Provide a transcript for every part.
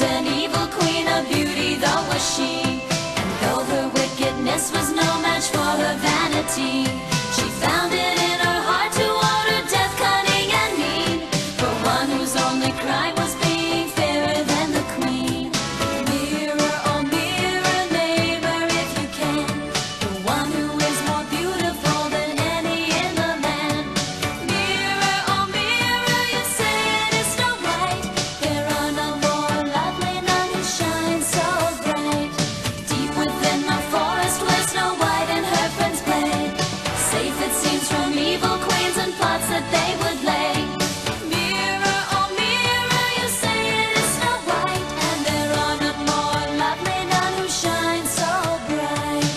an evil queen, a beauty though was she. And though her wickedness was no match for her vanity, she found it in her heart to order death, cunning and mean, for one whose only crime was being fairer than the queen. Mirror, oh mirror, neighbor, if you can, the one who is more beautiful than any in the land. Mirror, oh mirror, you say it is Snow White. There are no more lovely, none who shine so bright. Deep within the forest where Snow White and her friends play, safe it seems from evil queens and plots that they would lay. Mirror, oh mirror, you say it is Snow White, and there are no more lovely, none who shine so bright.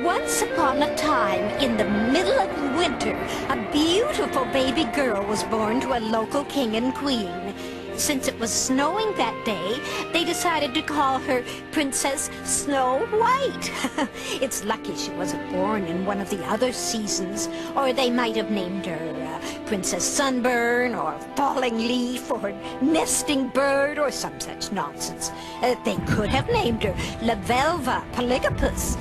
Once upon a time, in the middle of winter, a beautiful baby girl was born to a local king and queen. Since it was snowing that day, they decided to call her Princess Snow White. It's lucky she wasn't born in one of the other seasons, or they might have named her Princess Sunburn, or Falling Leaf, or Nesting Bird, or some such nonsense. They could have named her La Velva Polygopus.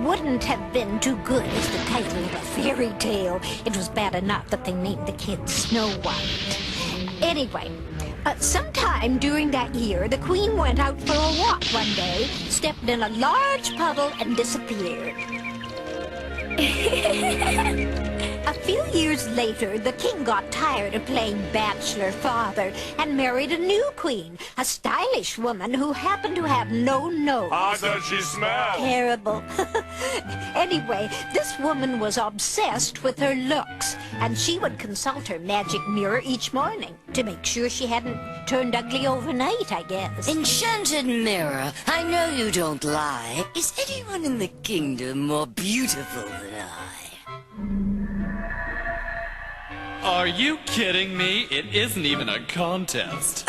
Wouldn't have been too good as the title of a fairy tale. It was bad enough that they named the kid Snow White. Anyway, sometime during that year, the queen went out for a walk one day, stepped in a large puddle, and disappeared. A few years later, the king got tired of playing bachelor father and married a new queen, a stylish woman who happened to have no nose. How does she smell? Terrible. Anyway, this woman was obsessed with her looks, and she would consult her magic mirror each morning to make sure she hadn't turned ugly overnight, I guess. Enchanted mirror, I know you don't lie. Is anyone in the kingdom more beautiful than I? Are you kidding me? It isn't even a contest.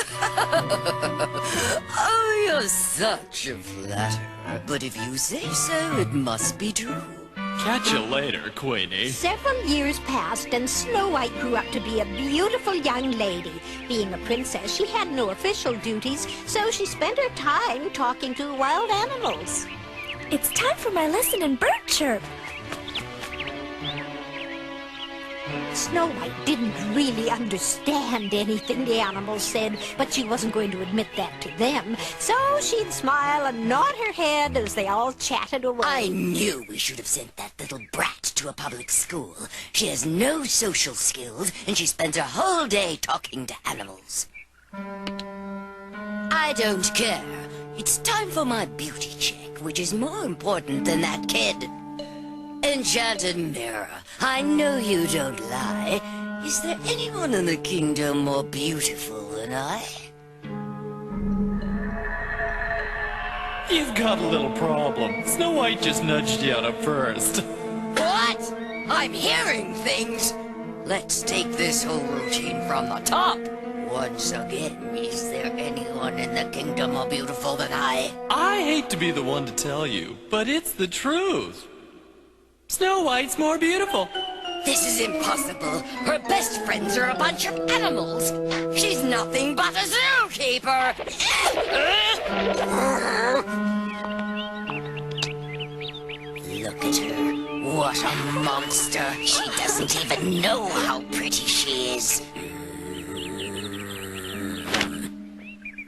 Oh, you're such a flatterer. But if you say so, it must be true. Catch you later, Queenie. Several years passed, and Snow White grew up to be a beautiful young lady. Being a princess, she had no official duties, so she spent her time talking to wild animals. It's time for my lesson in bird chirp. Snow White didn't really understand anything the animals said, but she wasn't going to admit that to them. So she'd smile and nod her head as they all chatted away. I knew we should have sent that little brat to a public school. She has no social skills, and she spends her whole day talking to animals. I don't care. It's time for my beauty check, which is more important than that kid. Enchanted mirror, I know you don't lie. Is there anyone in the kingdom more beautiful than I? You've got a little problem. Snow White just nudged you out at first. What? I'm hearing things. Let's take this whole routine from the top. Once again, is there anyone in the kingdom more beautiful than I? I hate to be the one to tell you, but it's the truth. Snow White's more beautiful. This is impossible. Her best friends are a bunch of animals. She's nothing but a zookeeper. Look at her. What a monster. She doesn't even know how pretty she is.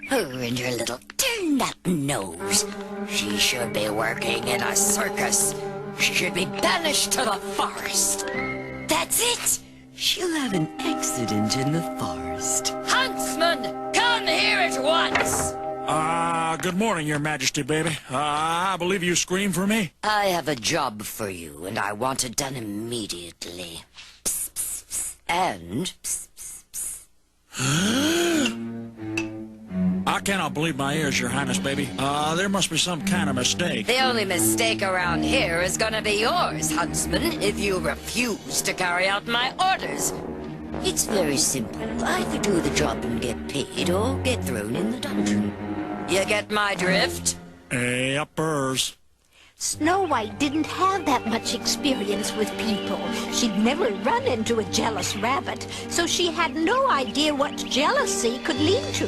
Her and her little turned-up nose. She should be working in a circus. She should be banished to the forest. That's it. She'll have an accident in the forest. Huntsman, come here at once. Good morning, Your Majesty, baby. I believe you screamed for me? I have a job for you, and I want it done immediately. Psst, psst, psst. And psst, psst, psst. I cannot believe my ears, Your Highness, baby. There must be some kind of mistake. The only mistake around here is gonna be yours, Huntsman, if you refuse to carry out my orders. It's very simple. Either do the job and get paid, or get thrown in the dungeon. You get my drift? Uppers. Snow White didn't have that much experience with people. She'd never run into a jealous rabbit, so she had no idea what jealousy could lead to.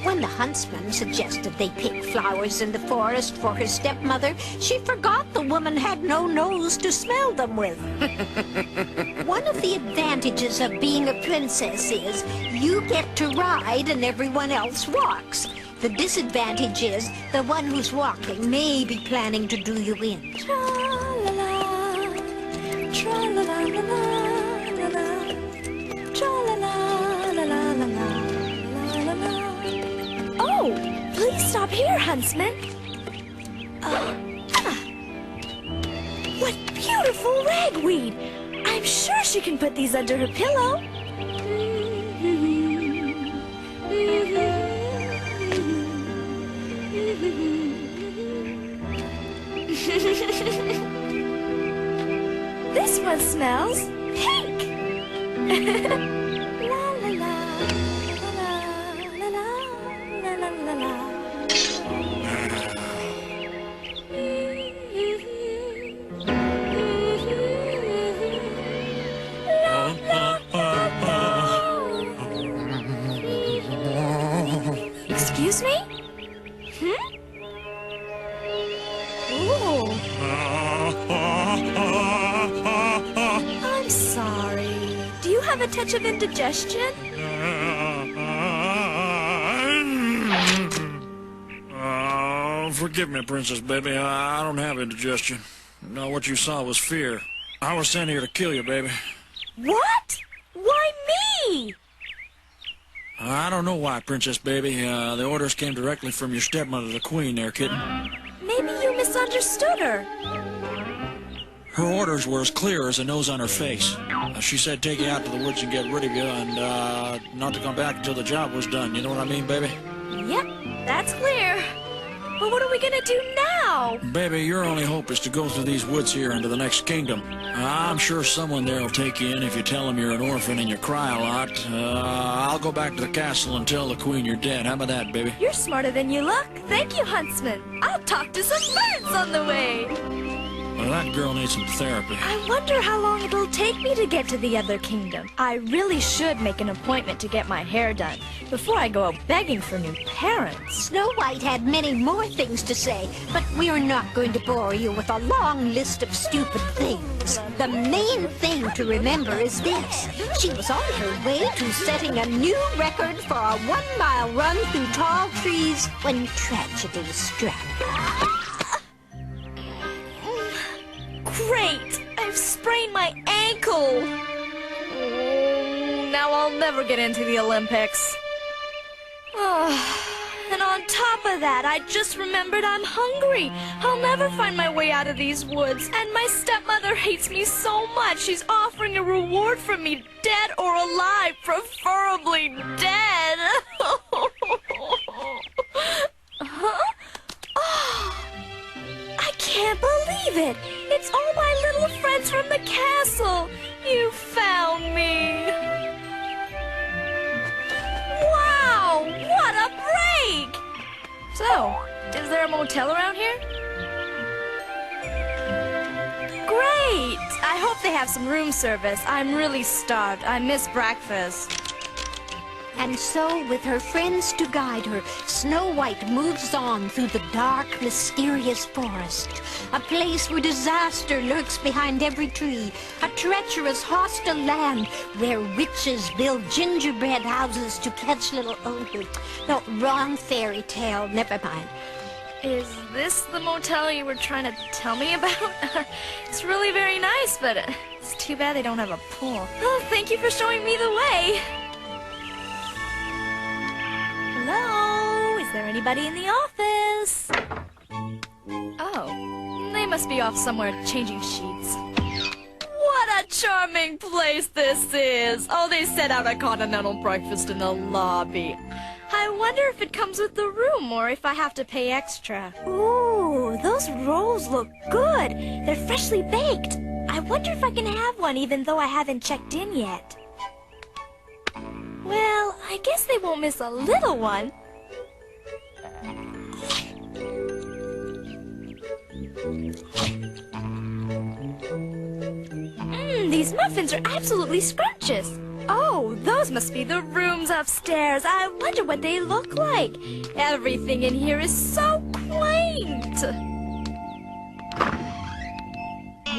When the huntsman suggested they pick flowers in the forest for her stepmother, she forgot the woman had no nose to smell them with. One of the advantages of being a princess is you get to ride and everyone else walks. The disadvantage is the one who's walking may be planning to do you in. Tra-la-la, tra-la-la-la-la-la-la, tra-la-la-la-la-la-la-la-la. Oh, please stop here, Huntsman. What beautiful ragweed! I'm sure she can put these under her pillow. This one smells pink. La la la la la la la la la la. Excuse me? Ooh. I'm sorry. Do you have a touch of indigestion? Forgive me, Princess Baby. I don't have indigestion. No, what you saw was fear. I was sent here to kill you, baby. What? Why me? I don't know why, Princess Baby. The orders came directly from your stepmother, the Queen, there, kitten. Maybe you misunderstood her. Her orders were as clear as the nose on her face. She said take you out to the woods and get rid of you and not to come back until the job was done. You know what I mean, baby? Yep, that's clear. But what are we gonna do now? Baby, your only hope is to go through these woods here into the next kingdom. I'm sure someone there will take you in if you tell them you're an orphan and you cry a lot. I'll go back to the castle and tell the Queen you're dead. How about that, baby? You're smarter than you look. Thank you, Huntsman. I'll talk to some birds on the way. Well, that girl needs some therapy. I wonder how long it'll take me to get to the other kingdom. I really should make an appointment to get my hair done before I go out begging for new parents. Snow White had many more things to say, but we are not going to bore you with a long list of stupid things. The main thing to remember is this. She was on her way to setting a new record for a 1-mile run through tall trees when tragedy struck. Great! I've sprained my ankle! Oh, now I'll never get into the Olympics. Oh, and on top of that, I just remembered I'm hungry. I'll never find my way out of these woods. And my stepmother hates me so much, she's offering a reward for me, dead or alive, preferably dead. Huh? Oh, I can't believe it! It's all my little friends from the castle! You found me! Wow! What a break! So, is there a motel around here? Great! I hope they have some room service. I'm really starved. I miss breakfast. And so, with her friends to guide her, Snow White moves on through the dark, mysterious forest. A place where disaster lurks behind every tree. A treacherous, hostile land where witches build gingerbread houses to catch little... Oh, no, wrong fairy tale. Never mind. Is this the motel you were trying to tell me about? It's really very nice, but it's too bad they don't have a pool. Oh, thank you for showing me the way. Hello? Is there anybody in the office? Oh, they must be off somewhere changing sheets. What a charming place this is! Oh, they set out a continental breakfast in the lobby. I wonder if it comes with the room or if I have to pay extra. Ooh, those rolls look good. They're freshly baked. I wonder if I can have one even though I haven't checked in yet. Well, I guess they won't miss a little one. orphans are absolutely scrumptious. Oh, those must be the rooms upstairs. I wonder what they look like. Everything in here is so quaint.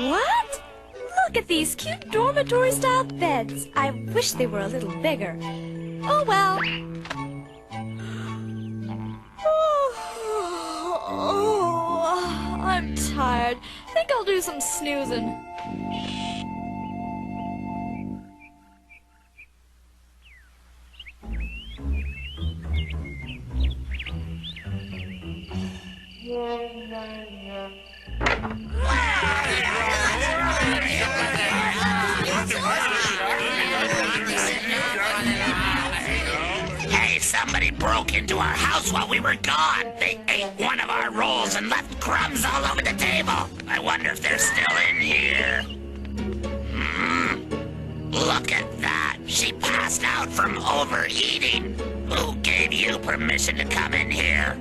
What? Look at these cute dormitory-style beds. I wish they were a little bigger. Oh, well. Oh, I'm tired. Think I'll do some snoozing. Hey, somebody broke into our house while we were gone. They ate one of our rolls and left crumbs all over the table. I wonder if they're still in here. Look at that. She passed out from overeating. Who gave you permission to come in here?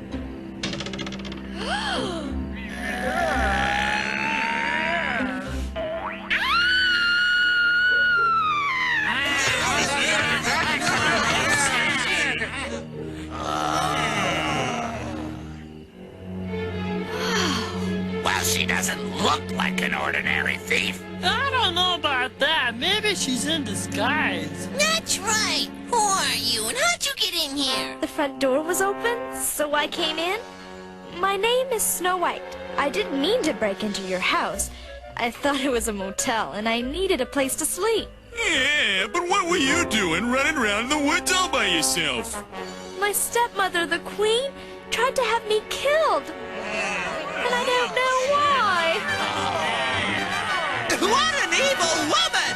Well, she doesn't look like an ordinary thief. I don't know about that. Maybe she's in disguise. That's right. Who are you and how'd you get in here? The front door was open, so I came in. My name is Snow White. I didn't mean to break into your house. I thought it was a motel, and I needed a place to sleep. Yeah, but what were you doing running around in the woods all by yourself? My stepmother, the queen, tried to have me killed. And I don't know why. What an evil woman!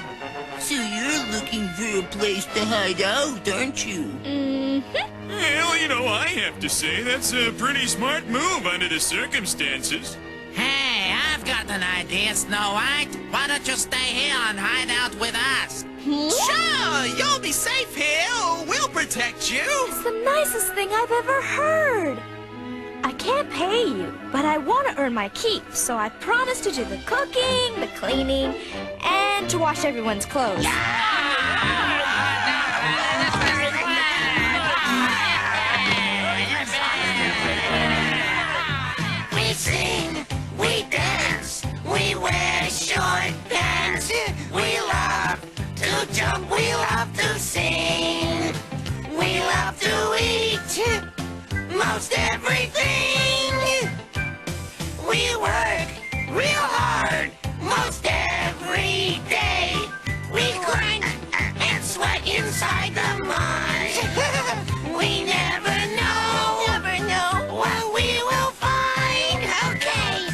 So you're looking for a place to hide out, aren't you? Mm-hmm. Well, you know, I have to say that's a pretty smart move under the circumstances. Hey, I've got an idea, Snow White. Why don't you stay here and hide out with us? Sure, you'll be safe here. We'll protect you. It's the nicest thing I've ever heard. I can't pay you, but I want to earn my keep, so I promise to do the cooking, the cleaning, and to wash everyone's clothes. We sing, we dance, we wear short pants. We love to jump, we love to sing. We love to eat most everything. We work real hard most every day. We grind and sweat inside the mines. We never know what we will find. Okay,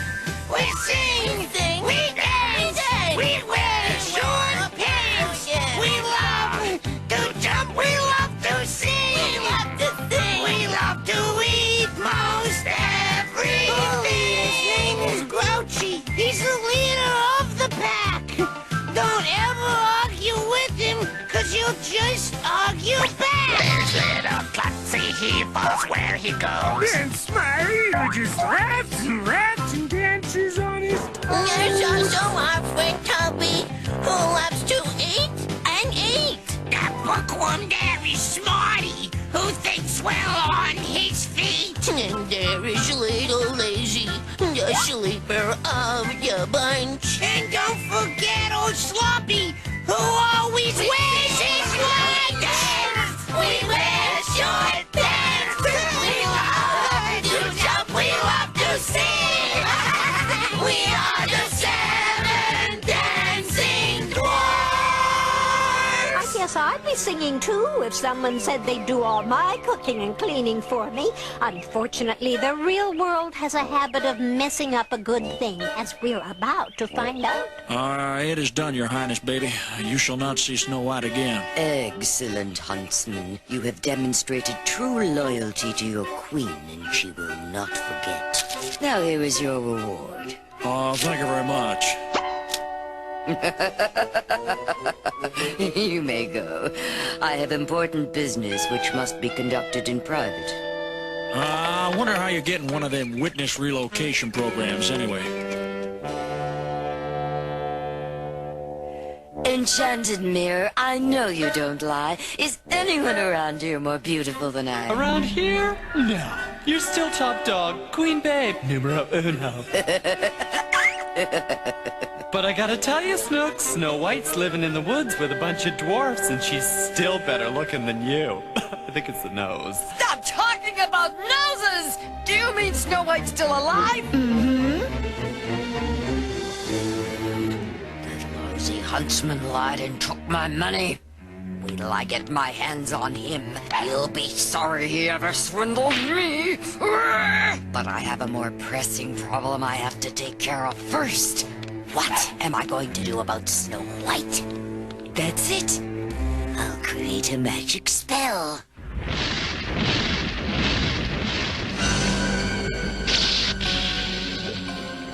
we sing, we dance, we wear short pants. We love to jump, we love to sing. We love to eat most everything. His name is Grouchy. He's the leader of the pack. Don't ever argue with him, cause you'll just argue back. There's little Clutzy, he falls where he goes. And Smiley, who just laughs and dances on his toes. There's also our friend Tubby, who loves to eat and eat. That bookworm there is Smarty, who thinks well on his feet. And there is little Lazy, the sleeper of the bunch. And don't forget old Sloppy, who always wears his white pants. We wear short pants. We love to jump, we love to sing. We are the seven dancing dwarfs. I guess I'd be singing too if someone said they'd do all my cooking and cleaning for me. Unfortunately, the real world has a habit of messing up a good thing, as we're about to find out. It is done, Your Highness, baby. You shall not see Snow White again. Excellent, Huntsman. You have demonstrated true loyalty to your queen, and she will not forget. Now here is your reward. Oh, thank you very much. You may go. I have important business which must be conducted in private. I wonder how you get in one of them witness relocation programs anyway. enchanted mirror, I know you don't lie. Is anyone around here more beautiful than I am? Around here? No. You're still top dog, queen babe, numero uno. But I gotta tell you, Snook, Snow White's living in the woods with a bunch of dwarfs, and she's still better looking than you. I think it's the nose. Stop talking about noses! Do you mean Snow White's still alive? Mm-hmm. The lousy huntsman lied and took my money. Wait till I get my hands on him. He'll be sorry he ever swindled me. But I have a more pressing problem I have to take care of first. What am I going to do about Snow White? That's it. I'll create a magic spell.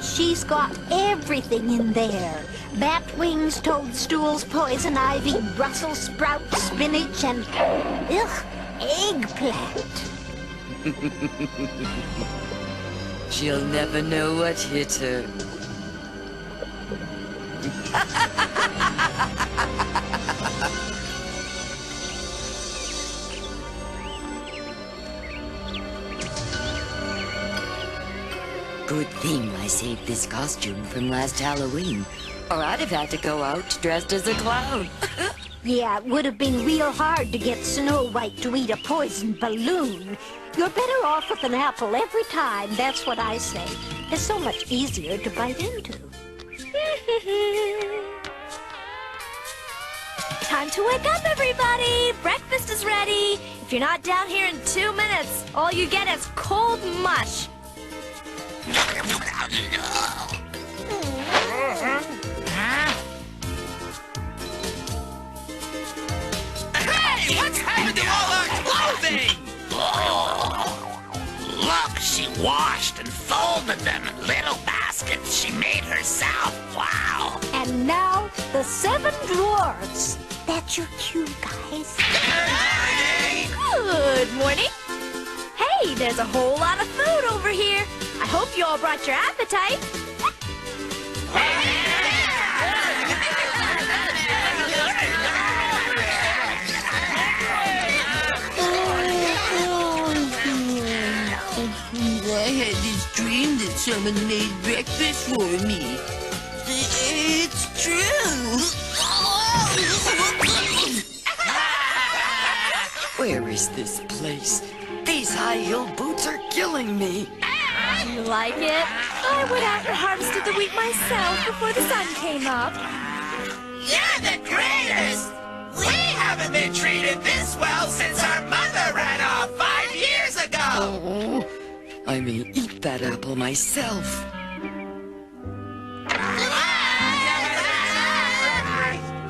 She's got everything in there. Bat wings, toadstools, poison ivy, Brussels sprouts, spinach, and, eggplant. She'll never know what hit her. Good thing I saved this costume from last Halloween, or I'd have had to go out dressed as a clown. Yeah, it would have been real hard to get Snow White to eat a poisoned balloon. You're better off with an apple every time, that's what I say. It's so much easier to bite into. Time to wake up, everybody! Breakfast is ready! If you're not down here in 2 minutes, all you get is cold mush. Hey, what's happened to all our clothing? Look, she washed and folded them in little baskets she made herself. Wow. And now, the 7 dwarfs. That's your cue, guys. Good morning. Hey, there's a whole lot of food over here. I hope you all brought your appetite. I had this dream that someone made breakfast for me. It's true. Where is this place? These high-heeled boots are killing me. You like it? I went out and harvested the wheat myself before the sun came up. You're the greatest! We haven't been treated this well since our mother ran off 5 years ago! Oh, I may eat that apple myself.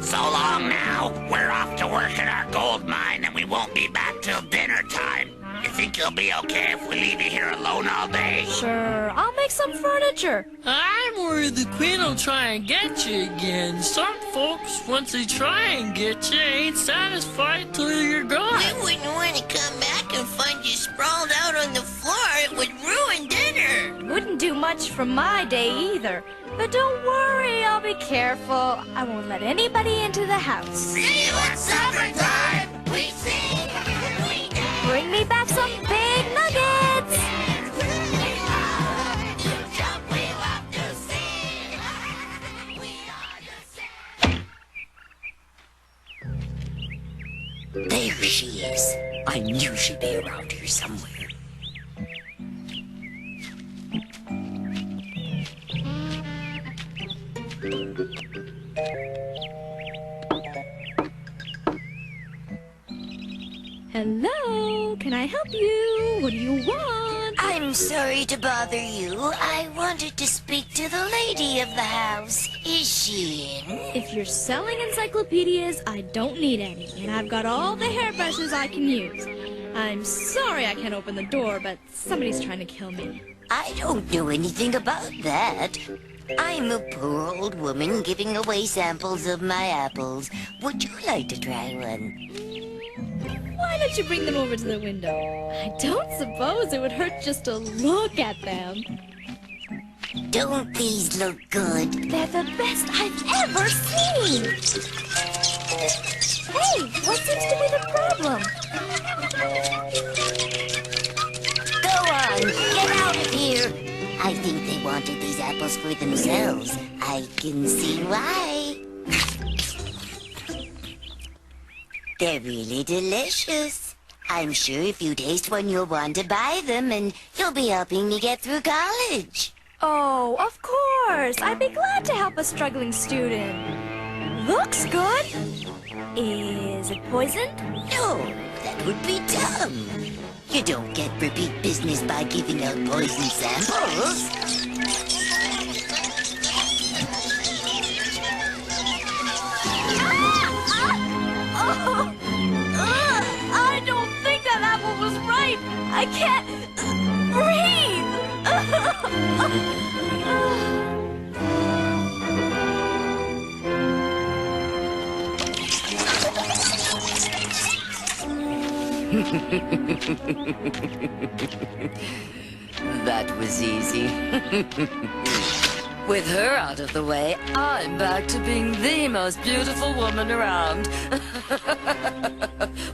So long now. We're off to work at our gold mine and we won't be back till dinner time. You think you'll be okay if we leave you here alone all day? Sure, I'll make some furniture. I'm worried the Queen will try and get you again. Some folks, once they try and get you, ain't satisfied till you're gone. We wouldn't want to come back and find you sprawled out on the floor. It would ruin dinner. Wouldn't do much for my day either. But don't worry, I'll be careful. I won't let anybody into the house. See you at supper time! We sing, we dance. Bring me back some big nuggets! We love to jump, we love to sing. We are the same. There she is. I knew she'd be around here somewhere. Hello, can I help you? What do you want? I'm sorry to bother you. I wanted to speak to the lady of the house. Is she in? If you're selling encyclopedias, I don't need any, and I've got all the hairbrushes I can use. I'm sorry I can't open the door, but somebody's trying to kill me. I don't know anything about that. I'm a poor old woman giving away samples of my apples. Would you like to try one? Why don't you bring them over to the window? I don't suppose it would hurt just to look at them. Don't these look good? They're the best I've ever seen. Hey, what seems to be the problem? Go on, get out of here. I think they wanted these apples for themselves. I can see why. They're really delicious. I'm sure if you taste one, you'll want to buy them, and you'll be helping me get through college. Oh, of course. I'd be glad to help a struggling student. Looks good. Is it poisoned? No, that would be dumb. You don't get repeat business by giving out poison samples. I don't think that apple was ripe. I can't breathe. That was easy. With her out of the way, I'm back to being the most beautiful woman around.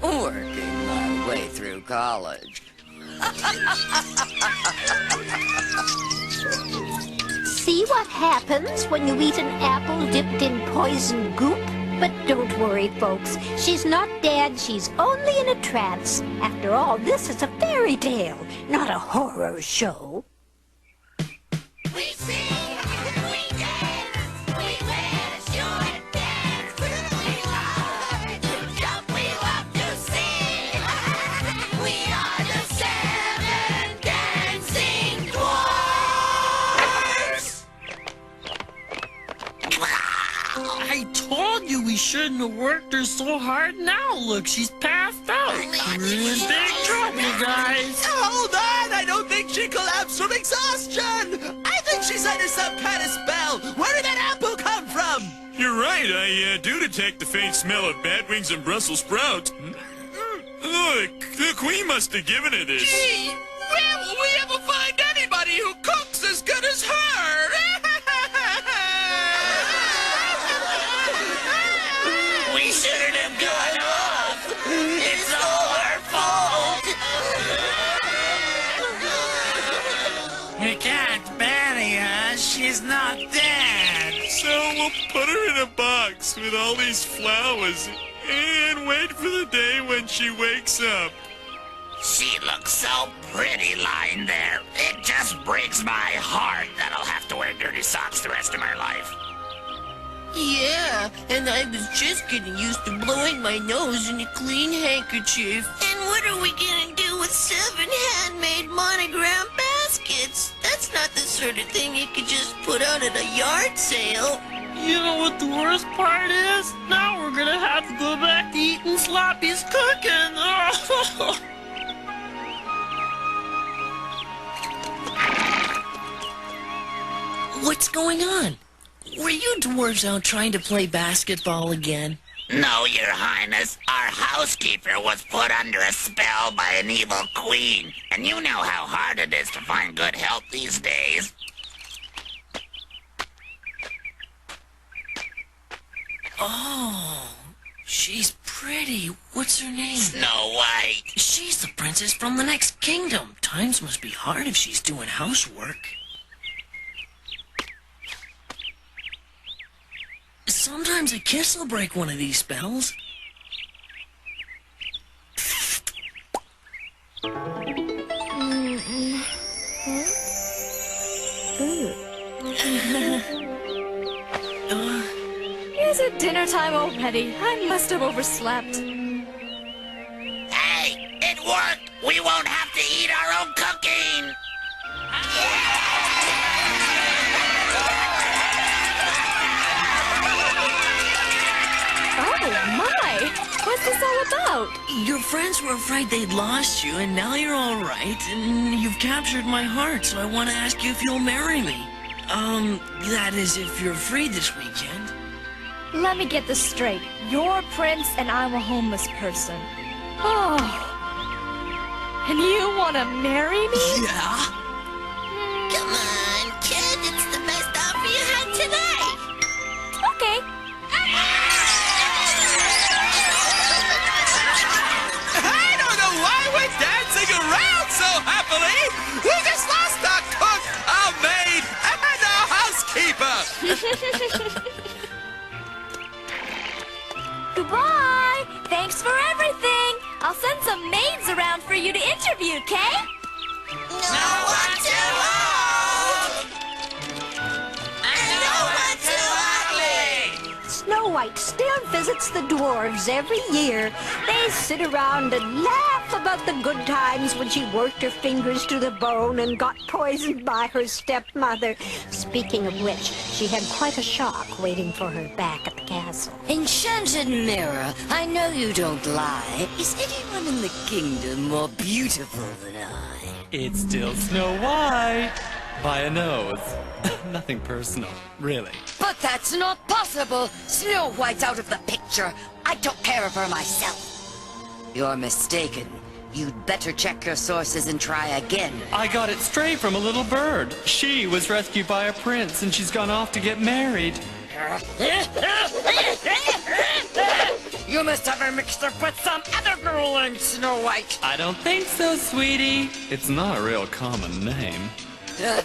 Working my way through college. See what happens when you eat an apple dipped in poison goop? But don't worry, folks. She's not dead. She's only in a trance. After all, this is a fairy tale, not a horror show. We sing, we dance, we wear short pants. We love to jump, we love to sing. We are the 7 dancing dwarfs. I told you we shouldn't have worked her so hard. Now look, she's passed out. We're in big trouble, guys. Hold on! I don't think she collapsed from exhaustion! I think she's under some kind of spell! Where did that apple come from? You're right, I do detect the faint smell of bat wings and Brussels sprouts. Oh, the queen must have given her this. Gee, where will we ever find anybody who cooks as good as her? We shouldn't have gone off. It's all our fault. You can't bury her. She's not dead. So we'll put her in a box with all these flowers and wait for the day when she wakes up. She looks so pretty lying there. It just breaks my heart that I'll have to wear dirty socks the rest of my life. Yeah, and I was just getting used to blowing my nose in a clean handkerchief. And what are we gonna do with 7 handmade monogram baskets? That's not the sort of thing you could just put out at a yard sale. You know what the worst part is? Now we're gonna have to go back to eating Sloppy's cooking. What's going on? Were you dwarves out trying to play basketball again? No, Your Highness. Our housekeeper was put under a spell by an evil queen. And you know how hard it is to find good help these days. Oh, she's pretty. What's her name? Snow White. She's the princess from the next kingdom. Times must be hard if she's doing housework. Sometimes a kiss will break one of these spells. Is it dinner time already? I must have overslept. Hey, it worked. We won't have to eat our own cooking. Oh, my! What's this all about? Your friends were afraid they'd lost you, and now you're all right, and you've captured my heart, so I want to ask you if you'll marry me. That is, if you're free this weekend. Let me get this straight. You're a prince and I'm a homeless person. Oh. And you want to marry me? Yeah? Come on, kid, it's the best offer you had today. Okay. so happily. We just lost our cook, our maid, and our housekeeper. Goodbye! Thanks for everything! I'll send some maids around for you to interview, Kay? No one too old! And no one too ugly! Snow White still visits the dwarves every year. They sit around and laugh about the good times when she worked her fingers to the bone and got poisoned by her stepmother. Speaking of which, she had quite a shock waiting for her back at the castle. Enchanted mirror, I know you don't lie. Is anyone in the kingdom more beautiful than I? It's still Snow White. By a nose. Nothing personal, really. But that's not possible. Snow White's out of the picture. I took care of her myself. You're mistaken. You'd better check your sources and try again. I got it straight from a little bird. She was rescued by a prince, and she's gone off to get married. You must have her mixed up with some other girl named Snow White. I don't think so, sweetie. It's not a real common name. Liar!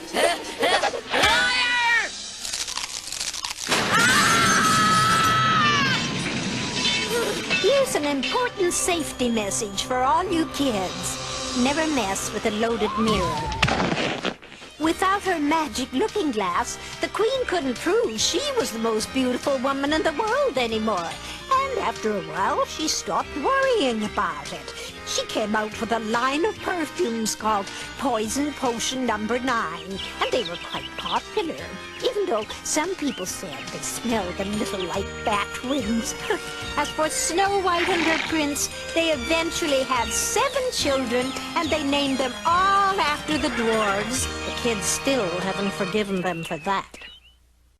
Here's an important safety message for all you kids. Never mess with a loaded mirror. Without her magic looking glass, the queen couldn't prove she was the most beautiful woman in the world anymore. And after a while, she stopped worrying about it. She came out with a line of perfumes called Poison Potion No. 9, and they were quite popular, even though some people said they smelled a little like bat wings. As for Snow White and her prince, they eventually had 7 children, and they named them all after the dwarves. The kids still haven't forgiven them for that.